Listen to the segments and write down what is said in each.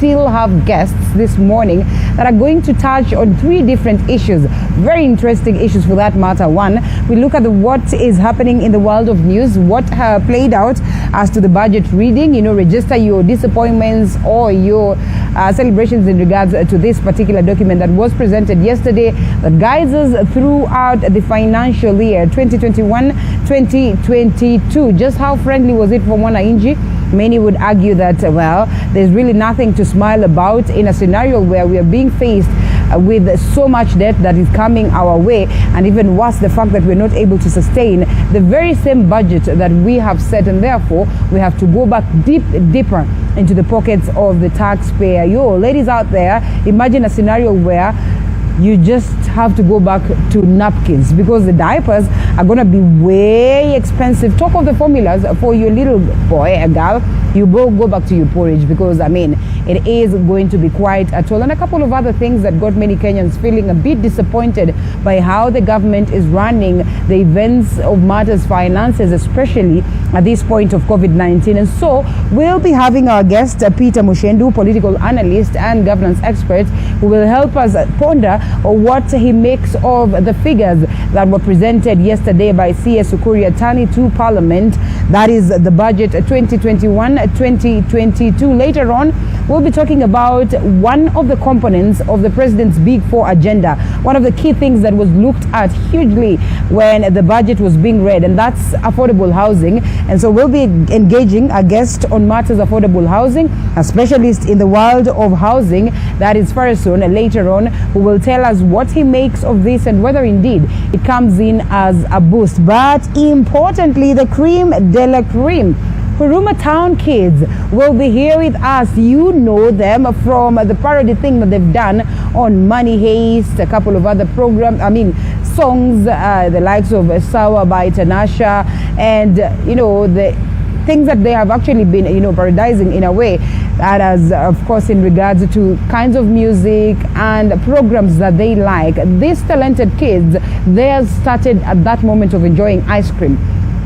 still have guests this morning that are going to touch on 3 different issues, very interesting issues for that matter. One, we look at what is happening in the world of news, what played out as to the budget reading, register your disappointments or your celebrations in regards to this particular document that was presented yesterday that guides us throughout the financial year 2021-2022. Just how friendly was it for Mwananchi? Many would argue that, well, there's really nothing to smile about in a scenario where we are being faced with so much debt that is coming our way, and even worse, the fact that we're not able to sustain the very same budget that we have set, and therefore we have to go back deeper into the pockets of the taxpayer. Ladies out there, imagine a scenario where you just have to go back to napkins because the diapers are going to be way expensive. Talk of the formulas for your little boy or girl, you both go back to your porridge because, it is going to be quite a toll. And a couple of other things that got many Kenyans feeling a bit disappointed by how the government is running the events of matters finances, especially at this point of COVID-19. And so we'll be having our guest, Peter Mushendu, political analyst and governance expert, who will help us ponder what he makes of the figures that were presented yesterday by CS Ukuri, attorney to Parliament. That is the budget 2021-2022. Later on, we'll be talking about one of the components of the president's Big Four agenda, one of the key things that was looked at hugely when the budget was being read, and that's affordable housing. And so we'll be engaging a guest on matters affordable housing, a specialist in the world of housing, that is Farison, later on, who will tell us what he makes of this and whether indeed it comes in as a boost. But importantly, the cream de la cream, Huruma Town Kids, will be here with us. You know them from the parody thing that they've done on Money Heist, a couple of other programs, songs, the likes of Sawa by Tanasha, and the things that they have actually been parodizing in a way that has, of course, in regards to kinds of music and programs that they like. These talented kids, they started at that moment of enjoying ice cream.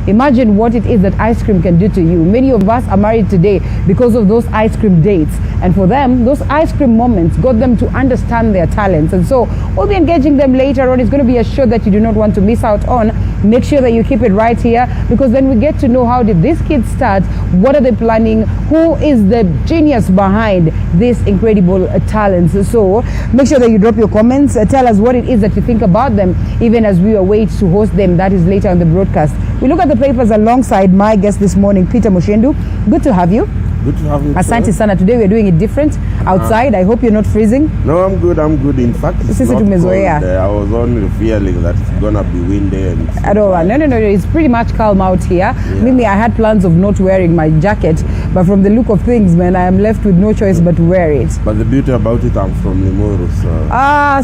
Imagine what it is that ice cream can do to you. Many of us are married today because of those ice cream dates. And for them, those ice cream moments got them to understand their talents. And so we'll be engaging them later on. It's going to be a show that you do not want to miss out on. Make sure that you keep it right here, because then we get to know how did these kids start, what are they planning, who is the genius behind these incredible talents. So make sure that you drop your comments. Tell us what it is that you think about them, even as we await to host them. That is later on the broadcast. We look at the papers alongside my guest this morning, Peter Mushendu. Good to have you. Good to have you. Asante sana. Today we're doing it different outside. I hope you're not freezing. No, I'm good. In fact, it's not cold. I was only feeling that it's gonna be windy and no, it's pretty much calm out here. Yeah. I had plans of not wearing my jacket, but from the look of things, man, I am left with no choice but to wear it. But the beauty about it, I'm from Limuru, so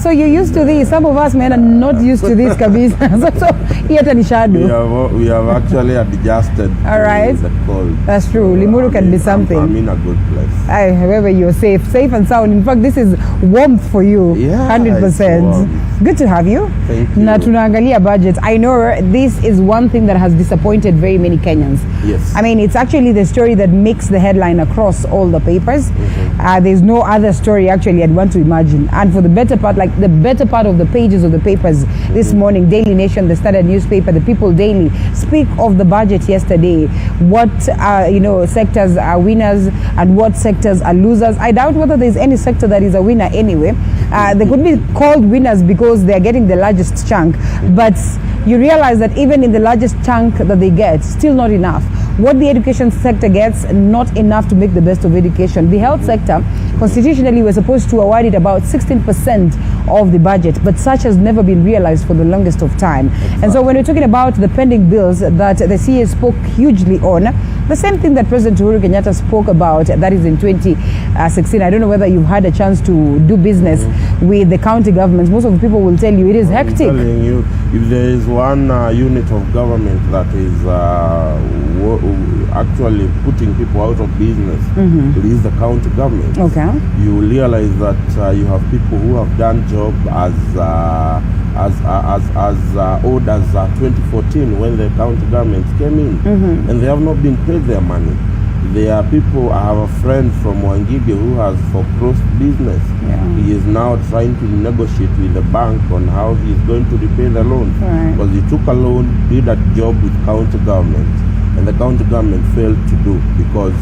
so you're used to this. Some of us, man, are not used to this, kabisa. so we have actually adjusted. All right, the cold. That's true. Limuru can be something. I'm in a good place. However, you're safe and sound. In fact, this is warmth for you. 100%. Good to have you. Thank you. Na tunaangalia budget. I know this is one thing that has disappointed very many Kenyans. Yes. It's actually the story that makes the headline across all the papers. Mm-hmm. There's no other story actually I'd want to imagine. And for the better part, like the better part of the pages of the papers this morning, Daily Nation, the Standard newspaper, the People Daily, speak of the budget yesterday. What sectors are winners and what sectors are losers. I doubt whether there's any sector that is a winner anyway. They could be called winners because they're getting the largest chunk, but you realize that even in the largest chunk that they get, still not enough. What the education sector gets, not enough to make the best of education. The health sector, constitutionally, we're supposed to award it about 16% of the budget, but such has never been realized for the longest of time. And so when we're talking about the pending bills that the CA spoke hugely on, the same thing that President Uhuru Kenyatta spoke about, that is in 2016. I don't know whether you've had a chance to do business with the county governments. Most of the people will tell you it is hectic. I'm telling you, if there is one unit of government that is actually putting people out of business, it is the county government. Okay. You realize that you have people who have done job as old as 2014 when the county government came in, and they have not been paid their money. there are people. I have a friend from Wangige who has foreclosed business. Yeah. He is now trying to negotiate with the bank on how he is going to repay the loan. Right. Because he took a loan, did a job with county government, and the county government failed to do because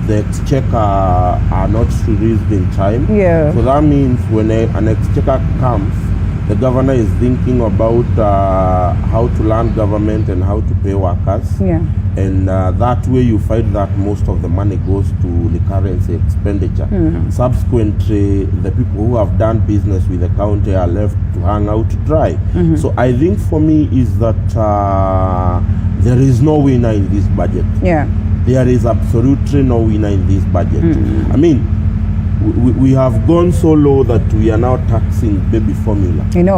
the exchequer are not released in time. Yeah. So that means when an exchequer comes, the governor is thinking about how to land government and how to pay workers. Yeah. And that way you find that most of the money goes to the currency expenditure. Subsequently, the people who have done business with the county are left to hang out to dry. So I think for me is that there is no winner in this budget. Yeah. There is absolutely no winner in this budget. I mean, we have gone so low that we are now taxing baby formula. And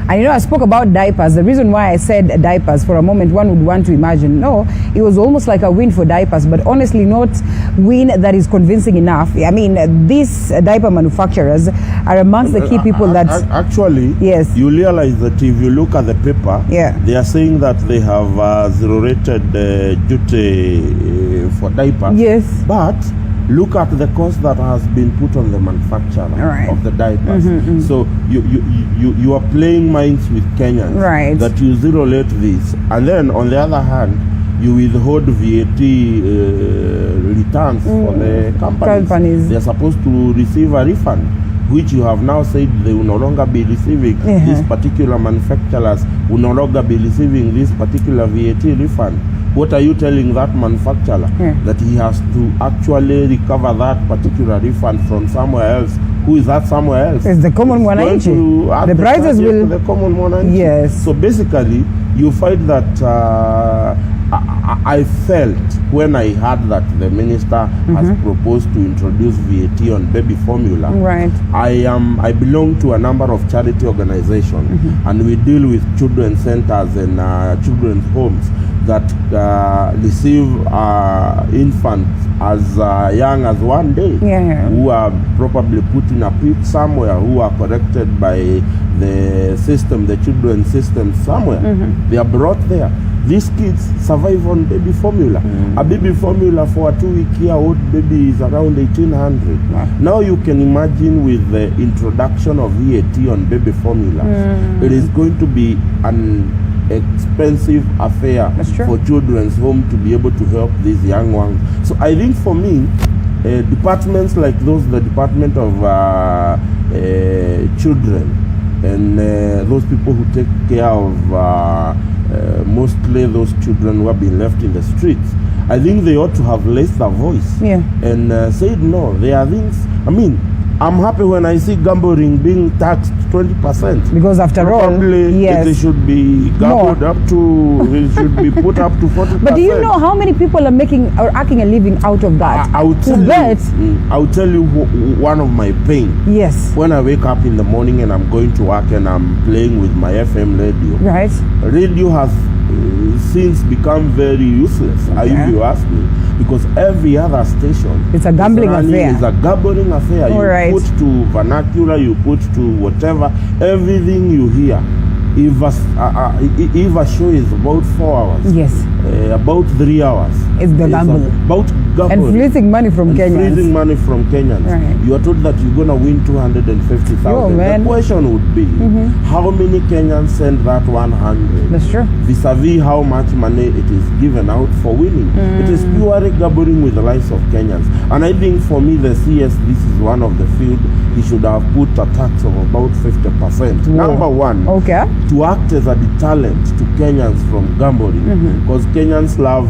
I spoke about diapers. The reason why I said diapers, for a moment one would want to imagine, no, it was almost like a win for diapers, but honestly not win that is convincing enough. I mean, these diaper manufacturers are amongst the key people that... Actually, yes, you realize that if you look at the paper, yeah, they are saying that they have zero-rated duty for diapers. Yes. But look at the cost that has been put on the manufacturer of the diapers. So you are playing minds with Kenyans, right, that you zero-rate this, and then on the other hand you withhold VAT returns for the companies. They are supposed to receive a refund, which you have now said they will no longer be receiving. These particular manufacturers will no longer be receiving this particular VAT refund. What are you telling that manufacturer? That he has to actually recover that particular refund from somewhere else? Who is that somewhere else? It's the common mwananchi. The prices will... The common mwananchi. Yes. So basically, you find that I felt when I heard that the minister has proposed to introduce VAT on baby formula. Right. I belong to a number of charity organizations, and we deal with children's centers and children's homes that receive infants as young as 1 day, who are probably put in a pit somewhere, who are corrected by the system, the children's system somewhere. They are brought there. These kids survive on baby formula. A baby formula for a 2-week-old baby is around 1,800. Now you can imagine with the introduction of VAT on baby formula, it is going to be an expensive affair for children's home to be able to help these young ones. So I think for me, departments like those, the Department of Children, and those people who take care of mostly those children who have been left in the streets, I think they ought to have raised their voice and said no. There are things, I mean, I'm happy when I see gambling being taxed 20%. Because after probably all, it should be gambled up to, it should be put up to 40%. But do you know how many people are making or acting a living out of that? I'll tell you one of my pain. Yes. When I wake up in the morning and I'm going to work and I'm playing with my FM radio. Right. Radio has since become very useless, if you ask me, because every other station, it's a gambling affair. It's a gambling affair. You put to vernacular, you put to whatever, everything you hear. If a show is about 4 hours, yes, about 3 hours, it's the gamble. About gambling. And fleecing money from Kenyans. Fleecing money from Kenyans. Right. You are told that you're going to win 250,000. The question would be, how many Kenyans send that 100? That's true. Vis-a-vis how much money it is given out for winning. It is purely gambling with the lives of Kenyans. And I think for me, the CS, this is one of the field he should have put a tax of about 50%. Number one, to act as a deterrent to Kenyans from gambling, because Kenyans love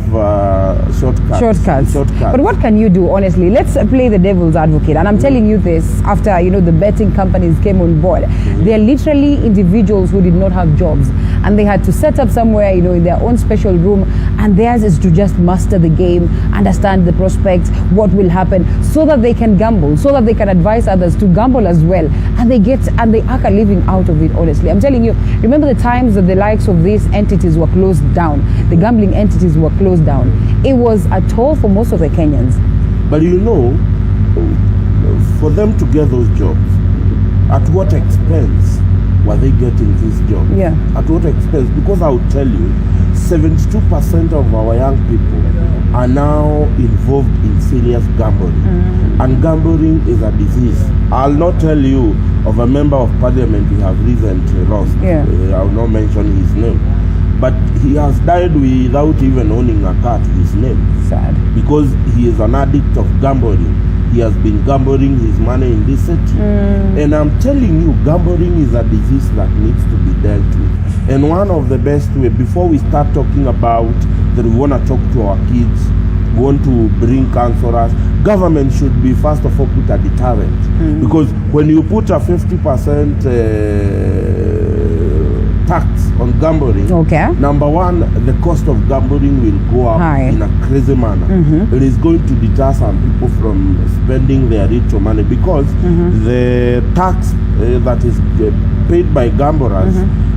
shortcuts. But what can you do, honestly? Let's play the devil's advocate. And I'm telling you this after, the betting companies came on board. They're literally individuals who did not have jobs, and they had to set up somewhere, in their own special room, and theirs is to just master the game, understand the prospects, what will happen, so that they can gamble, so that they can advise others to gamble as well, and they are living out of it. Honestly, I'm telling you, remember the times that the likes of these entities were closed down, the gambling entities were closed down. It was a toll for most of the Kenyans. But for them to get those jobs, at what expense were they getting these jobs? Yeah. At what expense? Because I will tell you, 72% of our young people are now involved in serious gambling. And gambling is a disease. I'll not tell you of a member of parliament we have recently lost. I will not mention his name. But he has died without even owning a car to his name. Sad. Because he is an addict of gambling. He has been gambling his money in this city. And I'm telling you, gambling is a disease that needs to be dealt with. And one of the best way, before we start talking about that we want to talk to our kids, we want to bring counselors, government should be first of all put a deterrent. Because when you put a 50% tax on gambling, number one, the cost of gambling will go up in a crazy manner. It is going to deter some people from spending their little money because the tax that is paid by gamblers,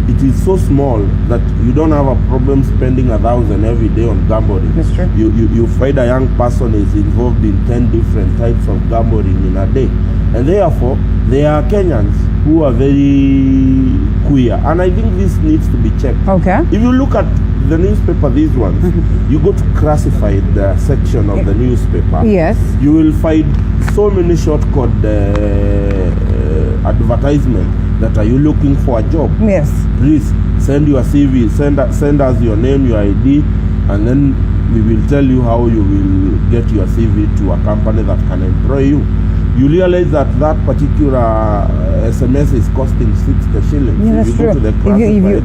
it is so small that you don't have a problem spending 1,000 every day on gambling. That's true. You find a young person is involved in 10 different types of gambling in a day. And therefore, there are Kenyans who are very queer. And I think this needs to be checked. If you look at the newspaper, these ones, you go to classified section of the newspaper. You will find so many shortcut advertisements that are you looking for a job? Please send your CV, send us your name, your ID, and then we will tell you how you will get your CV to a company that can employ you. You realize that that particular SMS is costing 60 shillings. If you go to the classified,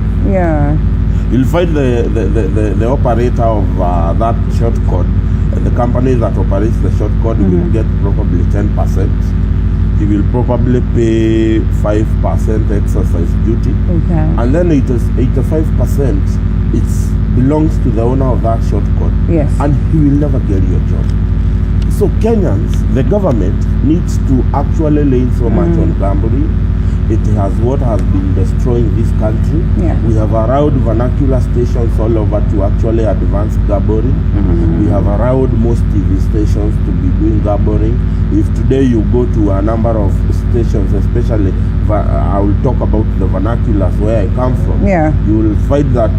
you'll find the operator of that shortcut, the company that operates the shortcut will get probably 10%. He will probably pay 5% exercise duty. And then it is 85%. It belongs to the owner of that shortcut. And he will never get your job. So Kenyans, the government needs to actually lay so much on gambling. It has what has been destroying this country. We have allowed vernacular stations all over to actually advance gambling. We have allowed most TV stations to be doing gambling. If today you go to a number of stations, especially I will talk about the vernaculars where I come from, you will find that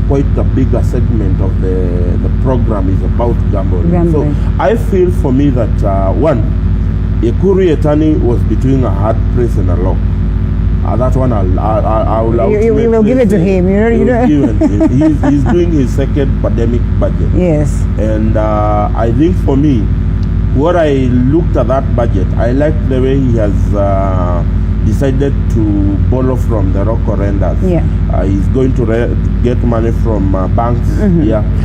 quite a bigger segment of the program is about gambling. So I feel for me that one, a Kuri Etani was between a hard place and a lock. That one you will give it to him. He's doing his second pandemic budget. And I think for me, what I looked at that budget, I like the way he has decided to borrow from the ROCO lenders. He's going to get money from banks.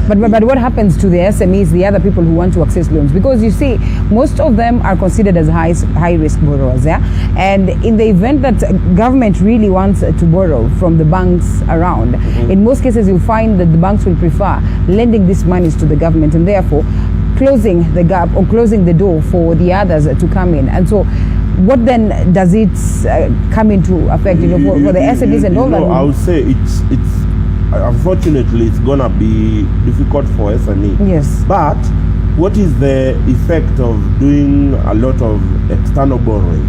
But what happens to the SMEs, the other people who want to access loans? Because you see, most of them are considered as high risk borrowers. And in the event that government really wants to borrow from the banks around, in most cases you'll find that the banks will prefer lending these monies to the government and therefore closing the gap or closing the door for the others to come in. And so what then does it come into effect, for the SMEs and all that? I would say it's unfortunately it's gonna be difficult for SME. But what is the effect of doing a lot of external borrowing?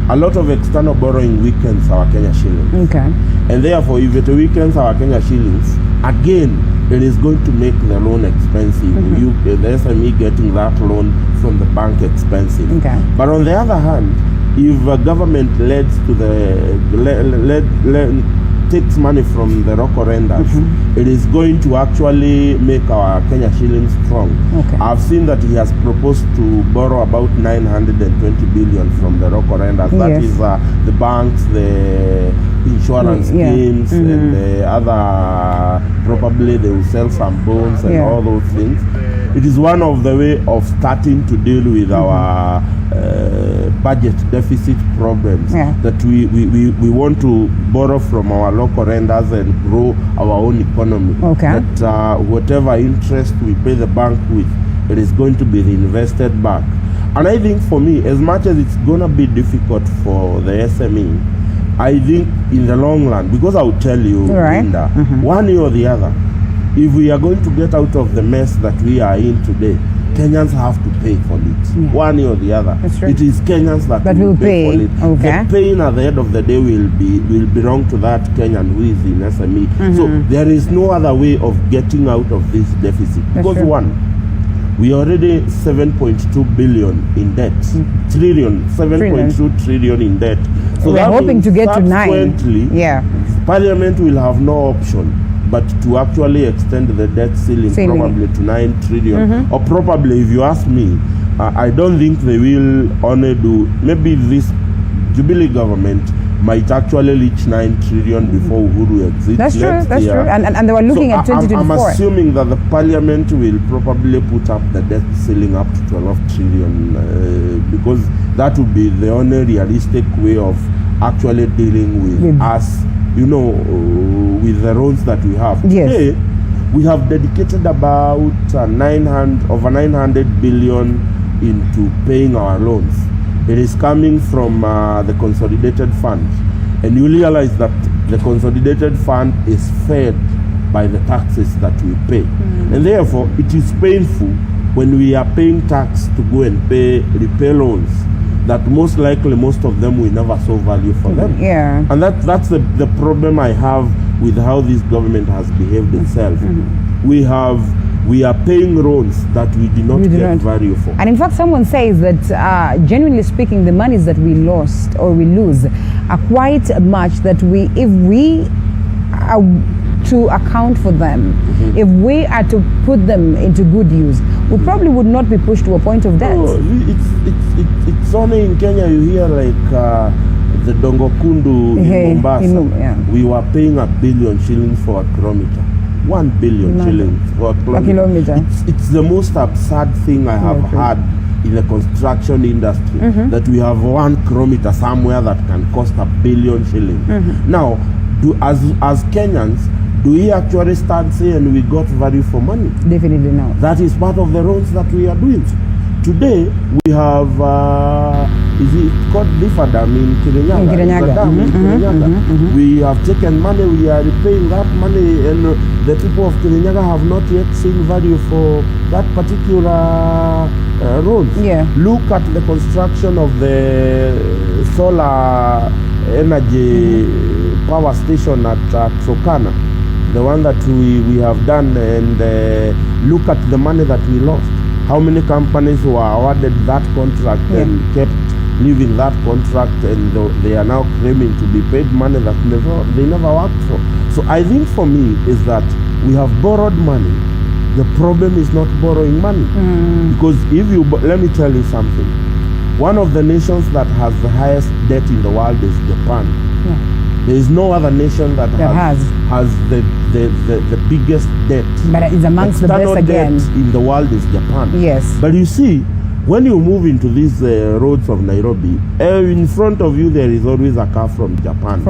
A lot of external borrowing weakens our Kenya shillings. And therefore, if it weakens our Kenya shillings, again, it is going to make the loan expensive. The SME getting that loan from the bank expensive. But on the other hand, if a government leads to takes money from the ROCO lenders, it is going to actually make our Kenya shillings strong. I've seen that he has proposed to borrow about 920 billion from the ROCO lenders. That is the banks, the insurance schemes, and the other, probably they will sell some bonds and all those things. It is one of the way of starting to deal with our budget deficit problems, that we want to borrow from our local lenders and grow our own economy. That whatever interest we pay the bank with, it is going to be reinvested back. And I think for me, as much as it's going to be difficult for the SME, I think in the long run, because I will tell you, Linda, one way or the other, if we are going to get out of the mess that we are in today, Kenyans have to pay for it, one way or the other. That's true. It is Kenyans that will pay for it. Okay. The pain at the end of the day will belong to that Kenyan who is in SME. So there is no other way of getting out of this deficit. Because one, we are already 7.2 billion in debt. Trillion, 7.2 trillion in debt. So we're hoping to get to 9. Yeah. Parliament will have no option but to actually extend the debt ceiling probably to 9 trillion. Or probably, if you ask me, I don't think they will only do, maybe this Jubilee government might actually reach 9 trillion before Uhuru exits. That's true, that's true. And they were looking at 2024. I'm assuming that the parliament will probably put up the debt ceiling up to 12 trillion because that would be the only realistic way of actually dealing with us, you know, with the loans that we have. Yes. Today, we have dedicated about over 900 billion into paying our loans. It is coming from the consolidated fund, and you realize that the consolidated fund is fed by the taxes that we pay, and therefore it is painful when we are paying tax to go and repay loans that most likely most of them we never saw value for them. Yeah. And that's the problem I have with how this government has behaved itself. We are paying loans that we do not get value for. And in fact, someone says that, genuinely speaking, the monies that we lost or we lose are quite much that if we are to account for them, if we are to put them into good use, we probably would not be pushed to a point of death. Oh, it's only in Kenya you hear like the Dongokundu in Mombasa. We were paying 1 billion shillings for a kilometer. 1 billion shillings for a kilometer. It's the most absurd thing I have heard in the construction industry, that we have 1 kilometer somewhere that can cost 1 billion shillings. Now, as Kenyans, do we actually start saying we got value for money? Definitely not. That is part of the roads that we are doing. Today, we have, is it called Difadam in Kirinyaga? We have taken money, we are repaying that money, and the people of Kirinyaga have not yet seen value for that particular road. Yeah. Look at the construction of the solar energy power station at Turkana, the one that we have done, and look at the money that we lost. How many companies were awarded that contract and kept leaving that contract, and they are now claiming to be paid money that they never worked for. So I think for me is that we have borrowed money. The problem is not borrowing money. Because let me tell you something. One of the nations that has the highest debt in the world is Japan. There is no other nation that has the biggest debt. But it's amongst the best again. Debt in the world is Japan. Yes. But you see, when you move into these roads of Nairobi, in front of you there is always a car from Japan.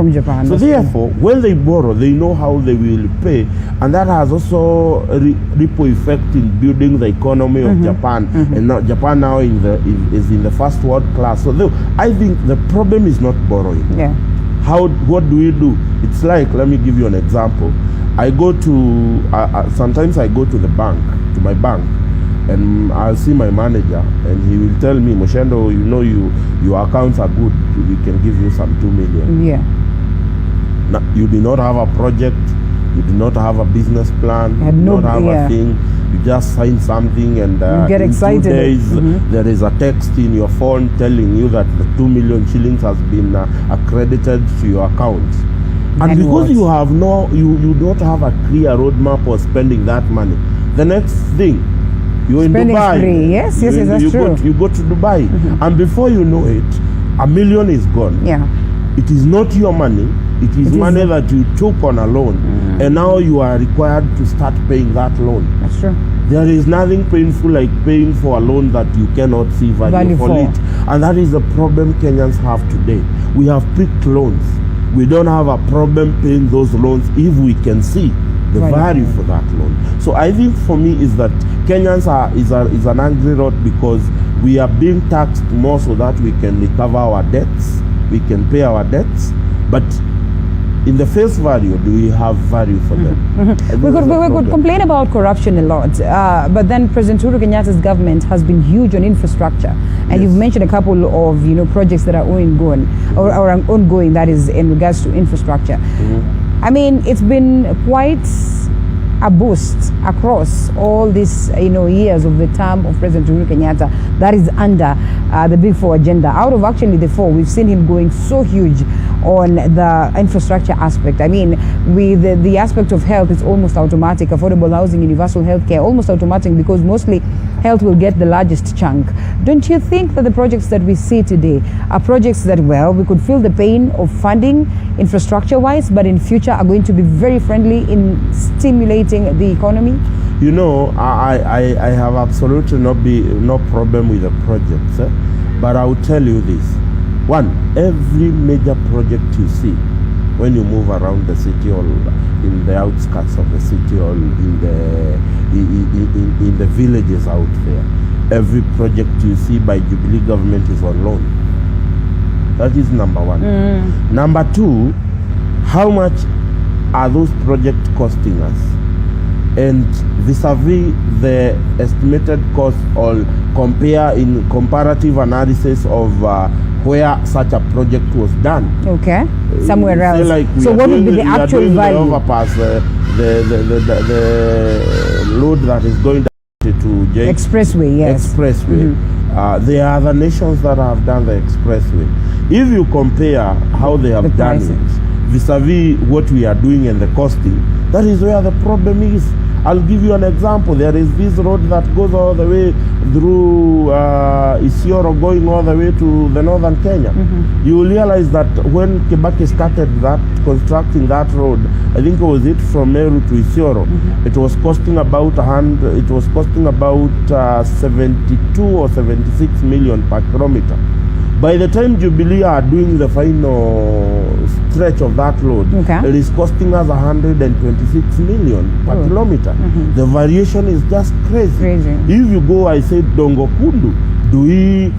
So therefore, when they borrow, they know how they will pay, and that has also a ripple effect in building the economy of Japan. And now Japan now is in the first world class. So I think the problem is not borrowing. Yeah. What do we do? It's like, let me give you an example. I go to sometimes I go to the bank, to my bank, and I'll see my manager, and he will tell me, Moshendo, you know, your accounts are good, we can give you some 2 million. Yeah. Now, you do not have a project, you do not have a business plan, you do not have a thing. You just sign something, and you get excited. 2 days there is a text in your phone telling you that the 2 million shillings has been accredited to your account. And because you have you don't have a clear roadmap for spending that money, the next thing, you're in Dubai. Spree. Yes, that's true. You go to Dubai, and before you know it, 1 million is gone. Yeah. It is not your money. It is money that you took on a loan, and now you are required to start paying that loan. That's true. There is nothing painful like paying for a loan that you cannot see value for it. And that is the problem Kenyans have today. We have picked loans. We don't have a problem paying those loans if we can see the value for that loan. So I think for me is that Kenyans is an angry lot because we are being taxed more so that we can recover our debts, we can pay our debts, but in the face value, do we have value for them? We could complain about corruption a lot, but then President Uhuru Kenyatta's government has been huge on infrastructure, and you've mentioned a couple of projects that are ongoing, or ongoing, that is in regards to infrastructure. I mean, it's been quite a boost across all these years of the term of President Uhuru Kenyatta that is under the Big Four agenda. Out of actually the four, we've seen him going so huge on the infrastructure aspect. I mean, with the aspect of health, it's almost automatic. Affordable housing, universal health care, almost automatic, because mostly health will get the largest chunk. Don't you think that the projects that we see today are projects that, well, we could feel the pain of funding infrastructure-wise, but in future are going to be very friendly in stimulating the economy? I have absolutely no problem with the projects, but I will tell you this. One, every major project you see when you move around the city or in the outskirts of the city or in the villages out there, every project you see by Jubilee government is on loan. That is number one. Number two, how much are those projects costing us? And vis-a-vis the estimated cost, or compare in comparative analysis of where such a project was done. Okay, somewhere else. Like so what would be the actual value? The overpass, the load that is going to expressway, yes. Expressway. There are other nations that have done the expressway. If you compare how they have done it vis-a-vis what we are doing and the costing, that is where the problem is. I'll give you an example. There is this road that goes all the way through Isiolo, going all the way to the northern Kenya. You will realize that when Kibaki started constructing that road, I think it was from Meru to Isiolo, it was costing about 72 or 76 million per kilometer. By the time Jubilee are doing the final stretch of that road, it is costing us 126 million per kilometer. The variation is just crazy. If you go, I said Dongo Kundu,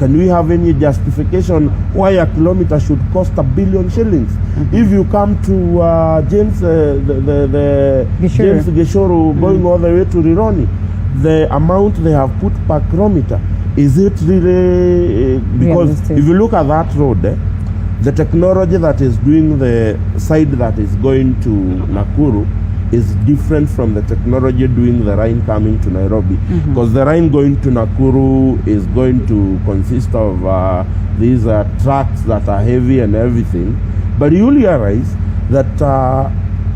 can we have any justification why a kilometer should cost 1 billion shillings? If you come to James Geshoro going all the way to Rironi, the amount they have put per kilometer, is it really because if you look at that road, the technology that is doing the side that is going to Nakuru is different from the technology doing the Rhine coming to Nairobi, because the Rhine going to Nakuru is going to consist of these trucks that are heavy and everything, but you realize that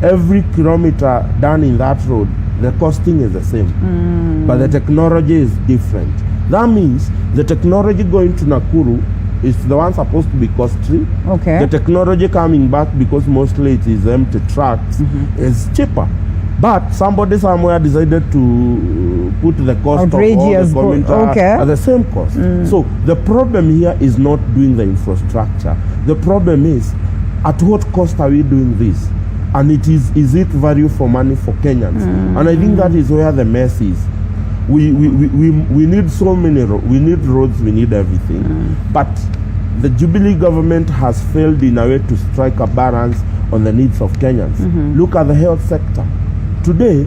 every kilometer done in that road, the costing is the same, but the technology is different. That means the technology going to Nakuru is the one supposed to be costly. The technology coming back, because mostly it is empty trucks, is cheaper. But somebody somewhere decided to put the cost of all the kilometers at the same cost. So the problem here is not doing the infrastructure. The problem is, at what cost are we doing this? And is it value for money for Kenyans? And I think that is where the mess is. We need so many we need roads, we need everything, but the Jubilee government has failed in a way to strike a balance on the needs of Kenyans. Look at the health sector. Today,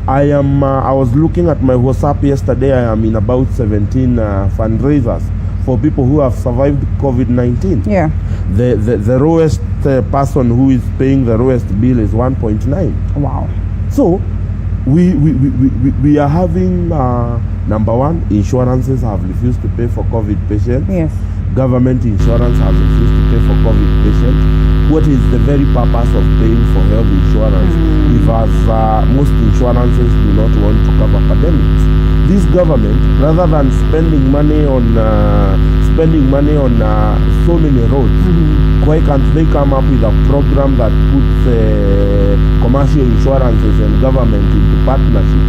I was looking at my WhatsApp yesterday. I am in about 17 fundraisers for people who have survived COVID-19. The lowest person who is paying the lowest bill is 1.9. Wow. So we are having number one, insurances have refused to pay for COVID patients. Government insurance has refused to pay for COVID patients. What is the very purpose of paying for health insurance if most insurances do not want to cover pandemics? This government, rather than spending money on so many roads, why can't they come up with a program that puts commercial insurances and government into partnership?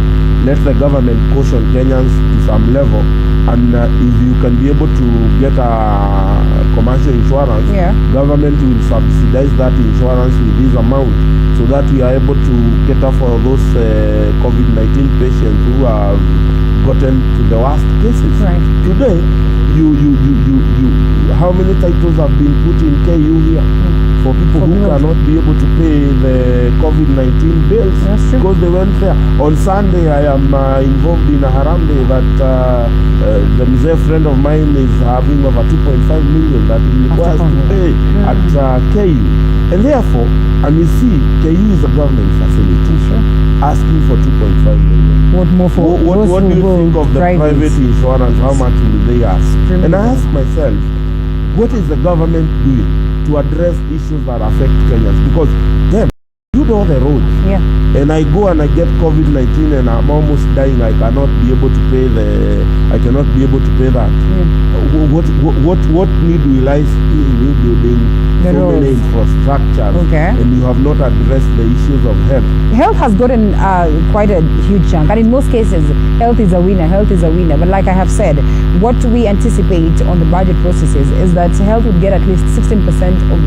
Let the government caution Kenyans to some level, and if you can be able to get a commercial insurance, government will subsidize that insurance with this amount, so that we are able to cater for those COVID-19 patients who have gotten to the worst cases. Today, how many titles have been put in KU here? for people who cannot be able to pay the COVID-19 bills. That's true. Because they went there. On Sunday, I am involved in a harambe that the Mzee friend of mine is having over 2.5 million that he requires to pay at KU. And therefore, and you see, KU is a government facility asking for 2.5 million. What more for what do you think of the private insurance? How much will they ask? And I ask myself, what is the government doing to address issues that affect Kenyans? Because them, you know the roads. Yeah. And I go and I get COVID-19 and I'm almost dying. I cannot be able to pay that. Yeah. What need will I see in building so many infrastructures? And you have not addressed the issues of health. Health has gotten quite a huge chunk, and in most cases, health is a winner. But like I have said, what we anticipate on the budget processes is that health would get at least 16% of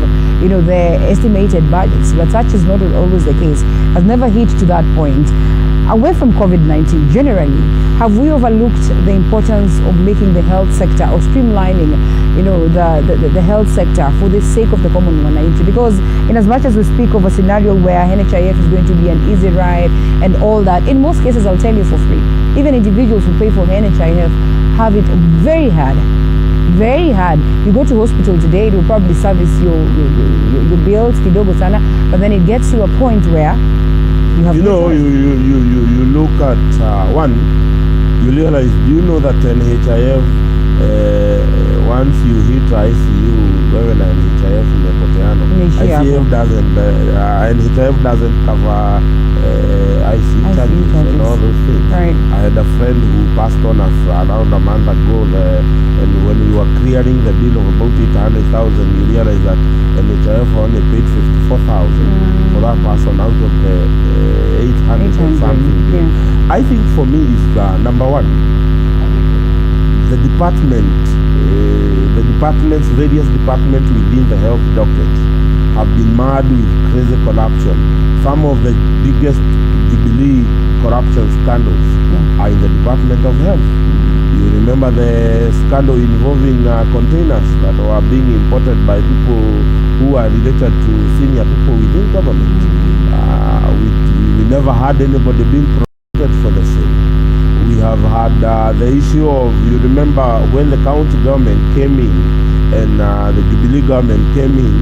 their estimated budgets. But such is not always the case. Has never hit to that point. Away from COVID-19, generally, have we overlooked the importance of making the health sector or streamlining, the health sector for the sake of the common humanity? Because in as much as we speak of a scenario where NHIF is going to be an easy ride and all that, in most cases, I'll tell you for free. Even individuals who pay for NHIF have it very hard. Very hard. You go to hospital today, it will probably service your bills, kidogo sana, but then it gets to a point where you have you look at one, you realize, do you know that NHIF once you hit ICU, wewe na NHIF umepoteana. NHIF doesn't cover ICU charges and all those things. Right. I had a friend who passed on around a month ago, and when we were clearing the bill of about 800,000, you realize that NHIF only paid 54,000 for that person out of the 800 or something. Yeah. I think for me is number one, the various departments within the health docket have been mad with crazy corruption. Some of the biggest Jubilee corruption scandals are in the Department of Health. You remember the scandal involving containers that were being imported by people who are related to senior people within government. We never had anybody being prosecuted for the same. We have had the issue of, you remember when the county government came in and the Jubilee government came in,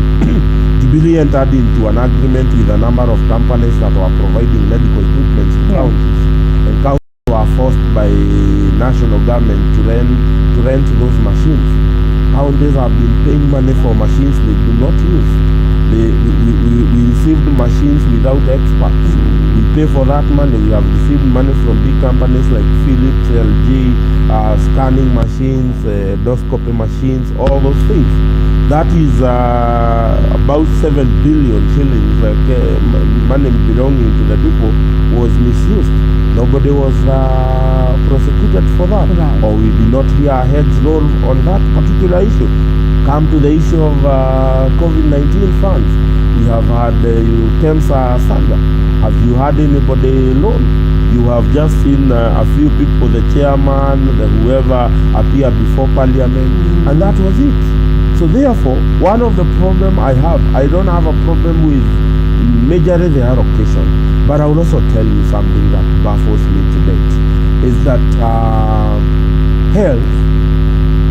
Jubilee entered into an agreement with a number of companies that were providing medical equipment to counties. And counties were forced by national government to rent those machines. Counties have been paying money for machines they do not use. We received machines without experts. We pay for that money. We have received money from big companies like Philips, LG, scanning machines, endoscopy machines, all those things. That is about 7 billion shillings, money belonging to the people, was misused. Nobody was prosecuted for that. Or we did not hear our heads roll on that particular issue. Come to the issue of COVID-19 funds. We have had KEMSA saga. Have you had anybody alone? You have just seen a few people, the chairman, whoever appear before parliament, and that was it. So therefore, one of the problem I don't have a problem with majorly the allocation, but I will also tell you something that baffles me to date, is that health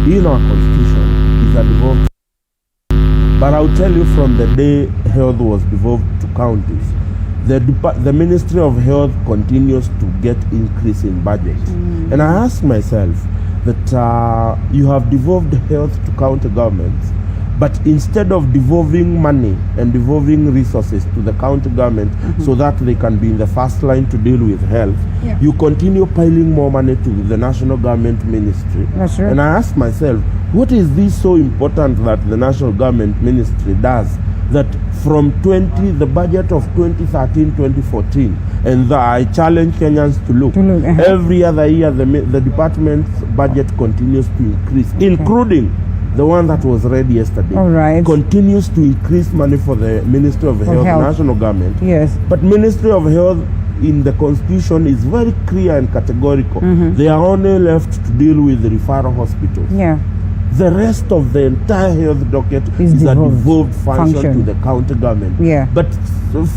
in our constitution is a devolved. But I'll tell you, from the day health was devolved to counties, the Ministry of Health continues to get increase in budget. And I ask myself that you have devolved health to county governments, but instead of devolving money and devolving resources to the county government so that they can be in the first line to deal with health, you continue piling more money to the national government ministry. That's right. And I ask myself, what is this so important that the national government ministry does, that from the budget of 2013-2014, and I challenge Kenyans to look, every other year the department's budget continues to increase, including the one that was read yesterday. All right. Continues to increase money for the Ministry of Health, national government. Yes. But Ministry of Health in the constitution is very clear and categorical. They are only left to deal with the referral hospitals. Yeah. The rest of the entire health docket Is a devolved devolved function function. to the county government. Yeah. But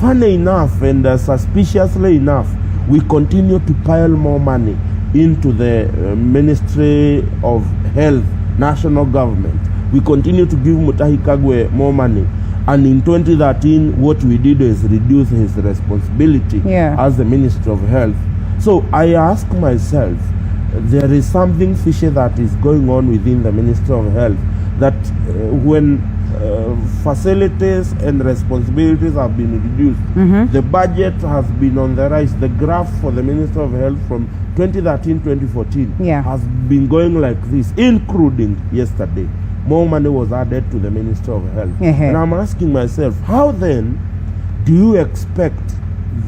funny enough and suspiciously enough, we continue to pile more money into the Ministry of Health, national government. We continue to give Mutahi Kagwe more money. And in 2013, what we did is reduce his responsibility as the Minister of Health. So I ask myself, there is something fishy that is going on within the Ministry of Health, that when facilities and responsibilities have been reduced, the budget has been on the rise. The graph for the Ministry of Health from 2013-2014 has been going like this, including yesterday. More money was added to the Ministry of Health. And I'm asking myself, how then do you expect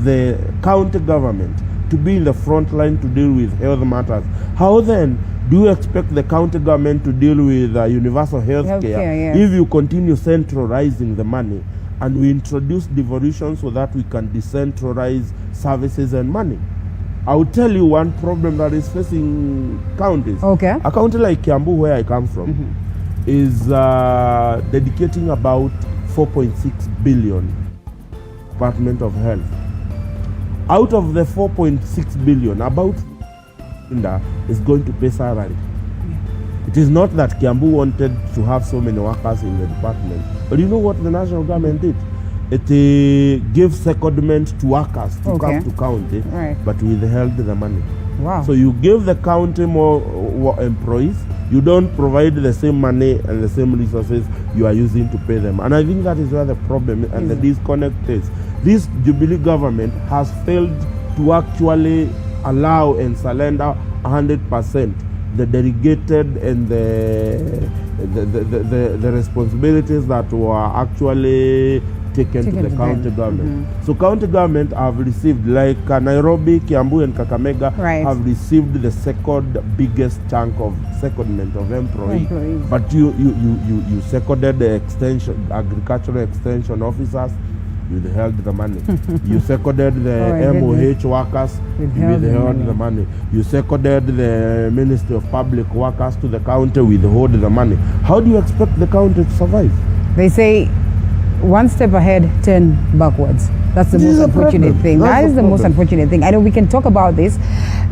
the county government to be in the front line to deal with health matters? How then do you expect the county government to deal with universal health care if you continue centralizing the money and we introduce devolution so that we can decentralize services and money? I'll tell you one problem that is facing counties. A county like Kiambu, where I come from, is dedicating about 4.6 billion Department of Health. Out of the 4.6 billion, about is going to pay salary. It is not that Kiambu wanted to have so many workers in the department, but you know what the national government did? It gave secondment to workers to come to county, but withheld the money. So you give the county more employees, you don't provide the same money and the same resources you are using to pay them. And I think that is where the problem and the disconnect is. This Jubilee government has failed to actually allow and surrender 100% the delegated and the responsibilities that were actually taken to the county government. So county government have received, like Nairobi, Kiambu and Kakamega have received the second biggest chunk of secondment of employees. But you seconded the extension, agricultural extension officers, you withheld the money. You seconded the MOH workers, you withheld the money. You seconded the Ministry of Public Workers to the county, withhold the money. How do you expect the county to survive? They say, one step ahead, 10 backwards. That's the most unfortunate thing. That is the most unfortunate thing. I know we can talk about this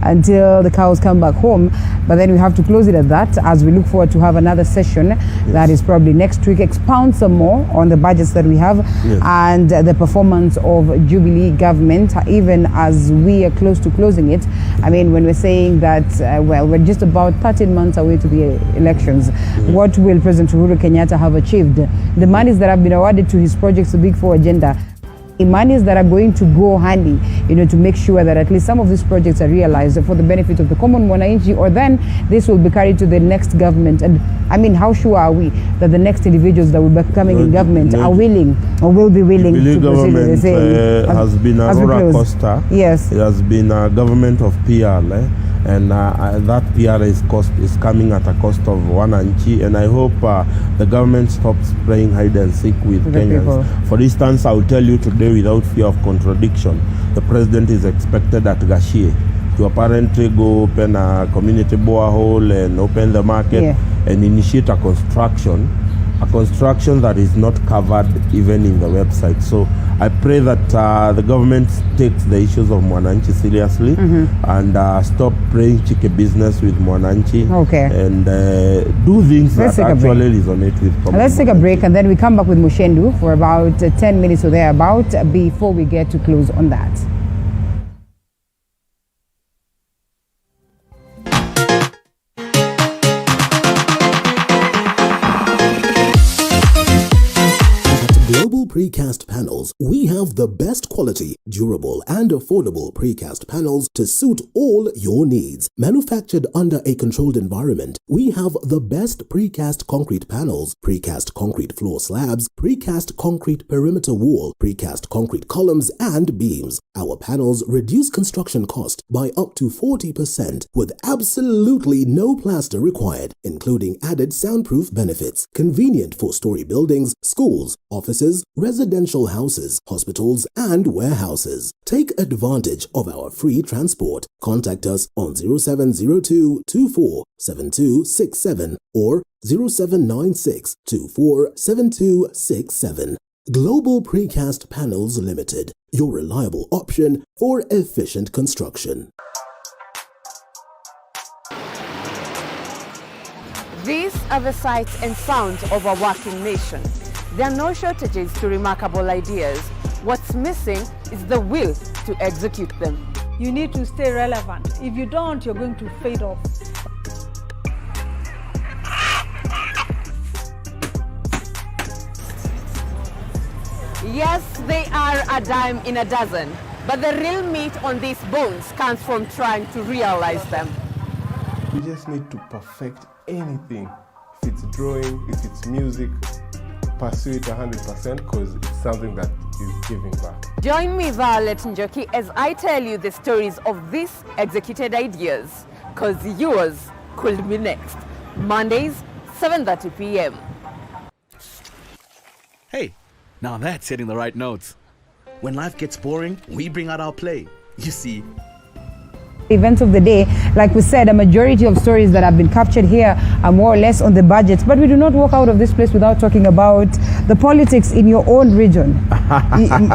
until the cows come back home, but then we have to close it at that, as we look forward to have another session that is probably next week, expound some more on the budgets that we have and the performance of Jubilee government, even as we are close to closing it. I mean, when we're saying that, well, we're just about 13 months away to the elections, what will President Uhuru Kenyatta have achieved? The monies that have been awarded to his projects, the Big Four agenda, monies that are going to go handy, you know, to make sure that at least some of these projects are realized for the benefit of the common mwananchi, or then this will be carried to the next government. And I mean, how sure are we that the next individuals that will be coming in government are willing or will be willing to proceed with the same? Has been a roller coaster. Yes. It has been a government of PR, and that PR is coming at a cost of wananchi, and I hope the government stops playing hide and seek with Kenyans. For instance, I will tell you today, without fear of contradiction, the president is expected at Gashie to apparently go open a community borehole and open the market and initiate a construction that is not covered even in the website. So I pray that the government takes the issues of Mwananchi seriously and stop playing chicken business with Mwananchi and do things that actually resonate with common. Let's take a break and then we come back with Mushendu for about 10 minutes or thereabout before we get to close on that. Precast panels. We have the best quality, durable and affordable precast panels to suit all your needs. Manufactured under a controlled environment, we have the best precast concrete panels, precast concrete floor slabs, precast concrete perimeter wall, precast concrete columns and beams. Our panels reduce construction cost by up to 40% with absolutely no plaster required, including added soundproof benefits. Convenient for story buildings, schools, offices, residential houses, hospitals, and warehouses. Take advantage of our free transport. Contact us on 0702 24 7267 or 0796 24 7267. Global Precast Panels Limited, your reliable option for efficient construction. These are the sights and sounds of a working nation. There are no shortages to remarkable ideas. What's missing is the will to execute them. You need to stay relevant. If you don't, you're going to fade off. Yes, they are a dime in a dozen, but the real meat on these bones comes from trying to realize them. You just need to perfect anything. If it's drawing, if it's music, pursue it 100% because it's something that is giving back. Join me, Violet Njoki, as I tell you the stories of these executed ideas, because yours could be next. Mondays, 7:30 p.m. Hey, now that's hitting the right notes. When life gets boring, we bring out our play. You see, events of the day, like we said, a majority of stories that have been captured here are more or less on the budget, but we do not walk out of this place without talking about the politics in your own region.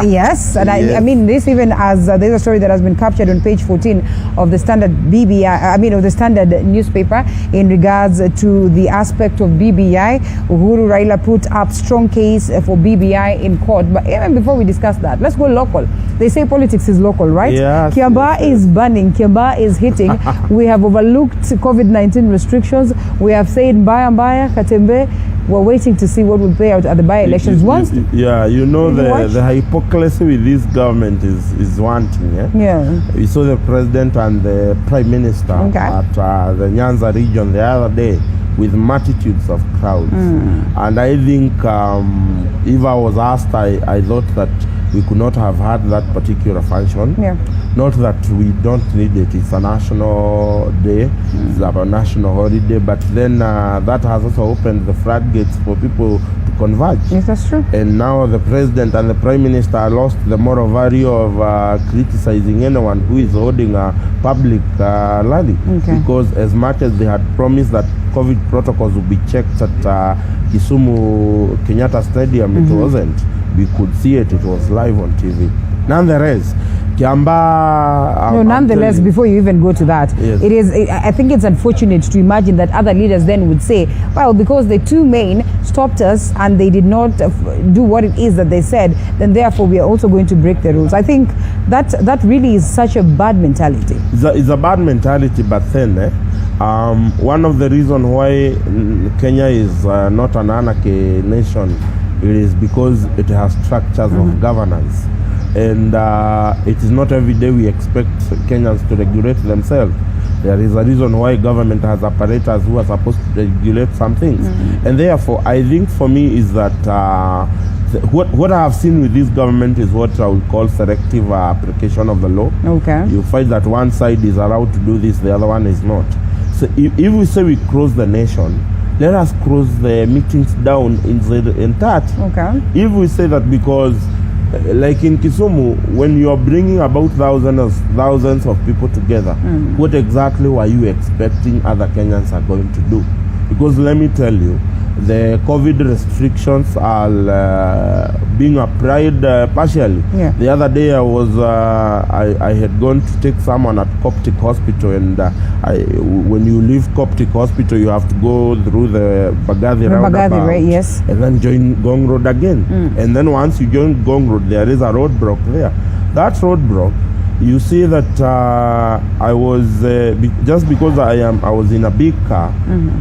Yes, and yes. I mean this even as there's a story that has been captured on page 14 of the Standard of the Standard newspaper in regards to the aspect of BBI. Uhuru Raila put up strong case for BBI in court, but even before we discuss that, let's go local. They say politics is local, right? Yes, Kiambaa is burning. Kiambaa is hitting. We have overlooked COVID-19 restrictions. We have said Mbaya, Katembe. We're waiting to see what will play out at the by-elections. The hypocrisy with this government is one thing. Yeah. We saw the president and the prime minister at the Nyanza region the other day with multitudes of crowds. And I think if I was asked, I thought that we could not have had that particular function. Yeah. Not that we don't need it. It's a national day. It's a national holiday. But then that has also opened the floodgates for people to converge. Yes, that's true. And now the president and the prime minister lost the moral value of criticizing anyone who is holding a public rally. Because as much as they had promised that COVID protocols would be checked at Kisumu Kenyatta Stadium, it wasn't. We could see it. It was live on TV. Nonetheless, Kiambaa... nonetheless, before you even go to that, yes. I think it's unfortunate to imagine that other leaders then would say, well, because the two main stopped us and they did not do what it is that they said, then therefore we are also going to break the rules. I think that really is such a bad mentality. It's a bad mentality, but then one of the reasons why Kenya is not an anarchy nation is because it has structures of governance. And it is not every day we expect Kenyans to regulate themselves. There is a reason why government has apparatus who are supposed to regulate some things. And therefore, I think for me is that what I have seen with this government is what I would call selective application of the law. You find that one side is allowed to do this, the other one is not. So if we say we cross the nation, let us cross the meetings down in the entirety. If we say that because, like in Kisumu, when you are bringing about thousands of people together, what exactly were you expecting other Kenyans are going to do? Because let me tell you, the COVID restrictions are being applied partially. The other day I had gone to take someone at Coptic Hospital, and when you leave Coptic Hospital, you have to go through the Bagathi roundabout, right, yes, and then join Gong Road again. And then once you join Gong Road, there is a roadblock there. That roadblock, you see that I was just because I was in a big car,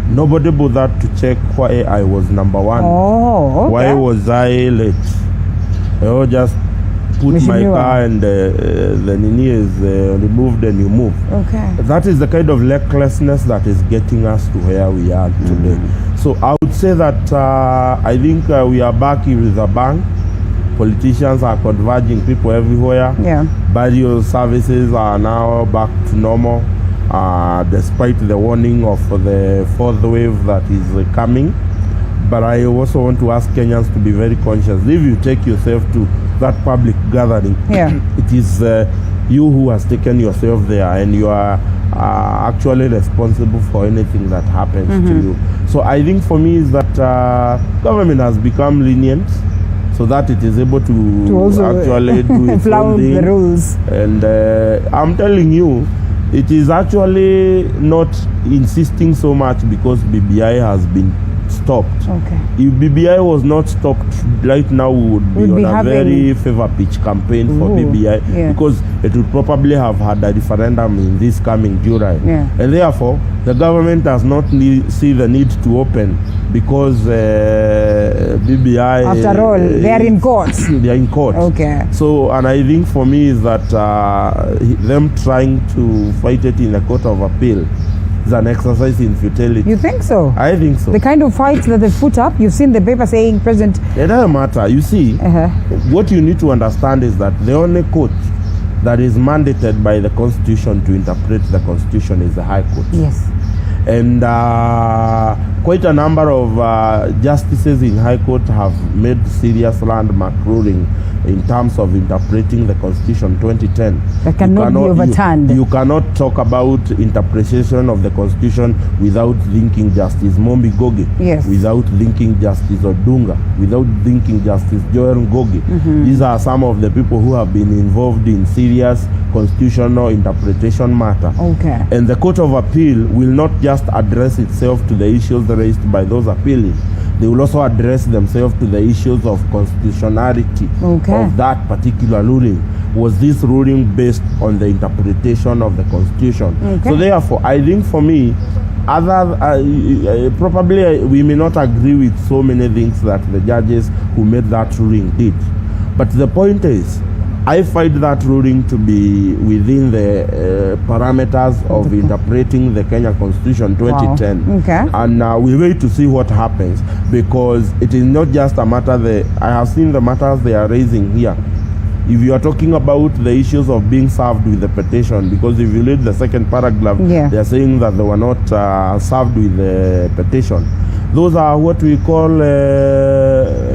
nobody bothered to check why I was number one. Why was I late? I just put my car and the nini is removed and you move. That is the kind of recklessness that is getting us to where we are today. So I would say that I think we are back with a bang. Politicians are converging people everywhere. Burial services are now back to normal, despite the warning of the fourth wave that is coming. But I also want to ask Kenyans to be very conscious. If you take yourself to that public gathering, it is you who has taken yourself there, and you are actually responsible for anything that happens to you. So I think for me is that government has become lenient, so that it is able to also actually do its own thing. The rules. And I'm telling you, it is actually not insisting so much because BBI has been stopped. Okay. If BBI was not stopped, right now we would be on a very favor pitch campaign for BBI, because it would probably have had a referendum in this coming July. And therefore, the government does not see the need to open, because BBI... After all, they are in court. They are in court. Okay. So, and I think for me is that them trying to fight it in a court of appeal is an exercise in futility. You think so? I think so. The kind of fights that they've put up, you've seen the paper saying President... It doesn't matter. You see, what you need to understand is that the only court that is mandated by the Constitution to interpret the Constitution is the High Court. Yes. And quite a number of justices in High Court have made serious landmark ruling in terms of interpreting the Constitution 2010. That cannot be overturned. You cannot talk about interpretation of the Constitution without thinking Justice Mombi Goge, without thinking Justice Odunga, without thinking Justice Joel Ngogi. These are some of the people who have been involved in serious constitutional interpretation matter. Okay. And the Court of Appeal will not just address itself to the issues raised by those appealing. They will also address themselves to the issues of constitutionality of that particular ruling. Was this ruling based on the interpretation of the Constitution? So therefore, I think for me, probably we may not agree with so many things that the judges who made that ruling did. But the point is, I find that ruling to be within the parameters of interpreting the Kenya Constitution 2010. And we wait to see what happens, because it is not just a matter I have seen the matters they are raising here. If you are talking about the issues of being served with the petition, because if you read the second paragraph, they are saying that they were not served with the petition. Those are what we call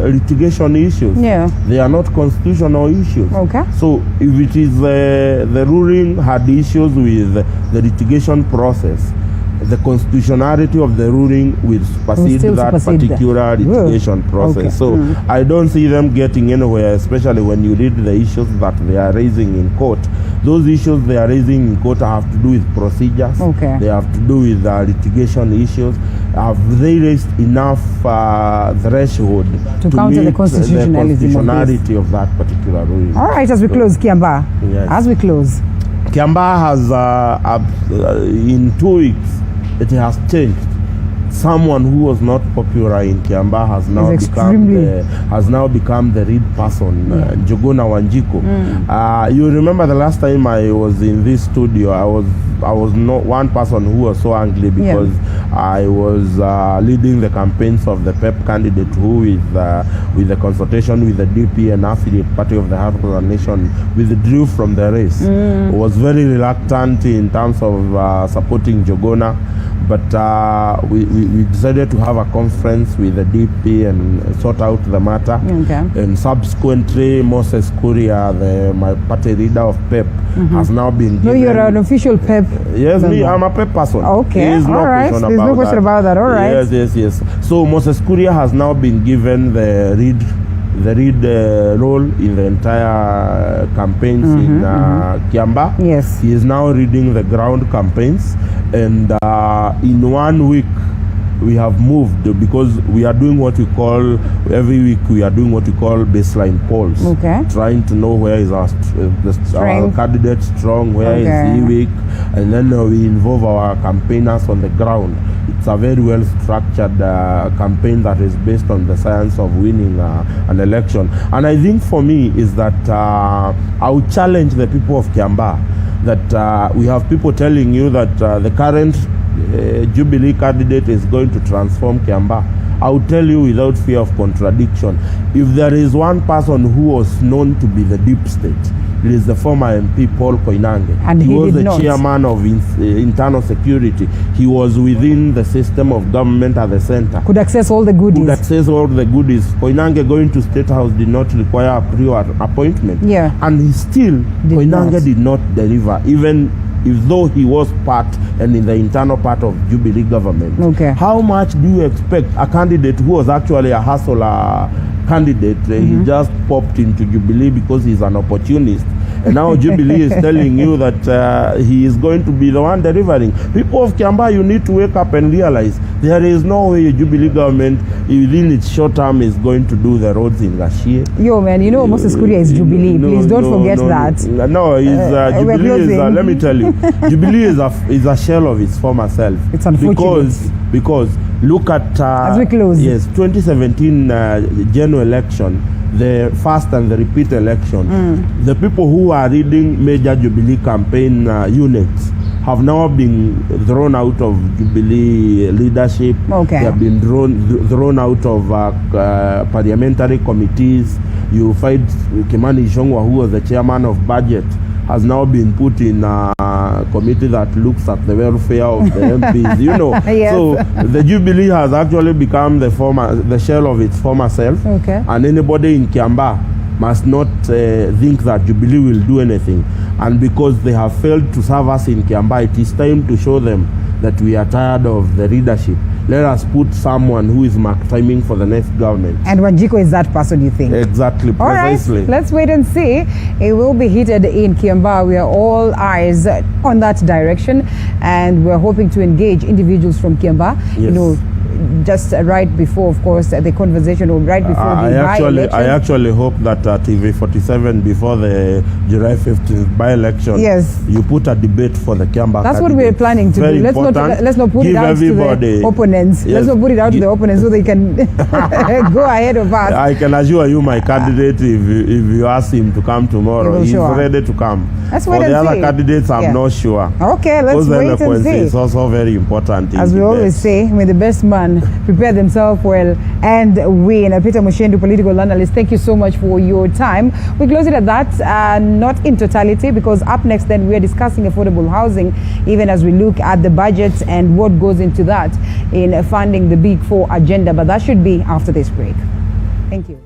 litigation issues. They are not constitutional issues. So if it is the ruling had issues with the litigation process, the constitutionality of the ruling will supersede that particular litigation process. So I don't see them getting anywhere, especially when you read the issues that they are raising in court. Those issues they are raising in court have to do with procedures. They have to do with litigation issues. Have they raised enough threshold to counter the constitutionality of that particular ruling? All right, as we close, Kiamba, as we close. Kiamba has, in 2 weeks, it has changed. Someone who was not popular in Kiamba has now become the lead person, Njuguna Wanjiku. You remember the last time I was in this studio, I was not one person who was so angry because I was leading the campaigns of the PEP candidate who, with the consultation with the DP and affiliate party of the African Nation, withdrew from the race. Was very reluctant in terms of supporting Njuguna. But we decided to have a conference with the DP and sort out the matter. And subsequently, Moses Kuria, my party leader of PEP, has now been given... No, you're an official PEP. Yes, I'm a PEP person. There's no question about that. All right. Yes. So Moses Kuria has now been given the lead role in the entire campaigns in Kiamba. He is now leading the ground campaigns, and in 1 week we have moved, because we are doing what we call, every week we are doing what we call baseline polls, trying to know where is our candidate strong, where is he weak, and then we involve our campaigners on the ground. It's a very well structured campaign that is based on the science of winning an election. And I think for me is that I would challenge the people of Kiamba that we have people telling you that the current Jubilee candidate is going to transform Kiamba. I will tell you without fear of contradiction, if there is one person who was known to be the deep state, it is the former MP Paul Koinange. And he was did the not. chairman of internal security. He was within the system of government at the center. Could access all the goodies. Could access all the goodies. Koinange going to State House did not require a prior appointment. Yeah. And he still, Koinange did not deliver, even if though he was part and in the internal part of Jubilee government. Okay. How much do you expect a candidate who was actually a hustler candidate, he just popped into Jubilee because he's an opportunist, and now Jubilee is telling you that he is going to be the one delivering. People of Kiambaa, you need to wake up and realize there is no way a Jubilee government within its short term is going to do the roads in Gashie. Yo, man, you know Moses Kuria is Jubilee. Please don't forget that. No, Jubilee is, let me tell you, Jubilee is a shell of its former self. It's unfortunate. Because look at as we close. Yes, 2017 general election, the first and the repeat election. The people who are leading major Jubilee campaign units have now been thrown out of Jubilee leadership. Okay. They have been thrown out of parliamentary committees. You find Kimani Ichung'wah, who was the chairman of budget, has now been put in a committee that looks at the welfare of the MPs, you know. Yes. So the Jubilee has actually become the shell of its former self. Okay. And anybody in Kiambaa must not think that Jubilee will do anything. And because they have failed to serve us in Kiambaa, it is time to show them that we are tired of the leadership. Let us put someone who is mark timing for the next government. And Wanjiko is that person, you think? Exactly, precisely. All right, let's wait and see. It will be heated in Kiambaa. We are all eyes on that direction, and we're hoping to engage individuals from Kiambaa. Yes. You know, just right before, of course, the conversation, or right before I actually hope that TV47, before the July 15th by-election, yes, you put a debate for the Kiambaa. That's what we're planning to do. Let's not put it out to the opponents. Yes. Let's not put it out to the opponents so they can go ahead of us. I can assure you, my candidate, if you ask him to come tomorrow, he's ready to come. Let's for wait the and other see. candidates, I'm not sure. Okay, let's wait and see. It's also very important. As we always say, may the best man prepare themselves well and win. Peter Mushendu, political analyst, thank you so much for your time. We close it at that, not in totality, because up next then we are discussing affordable housing, even as we look at the budget and what goes into that in funding the Big Four agenda. But that should be after this break. Thank you.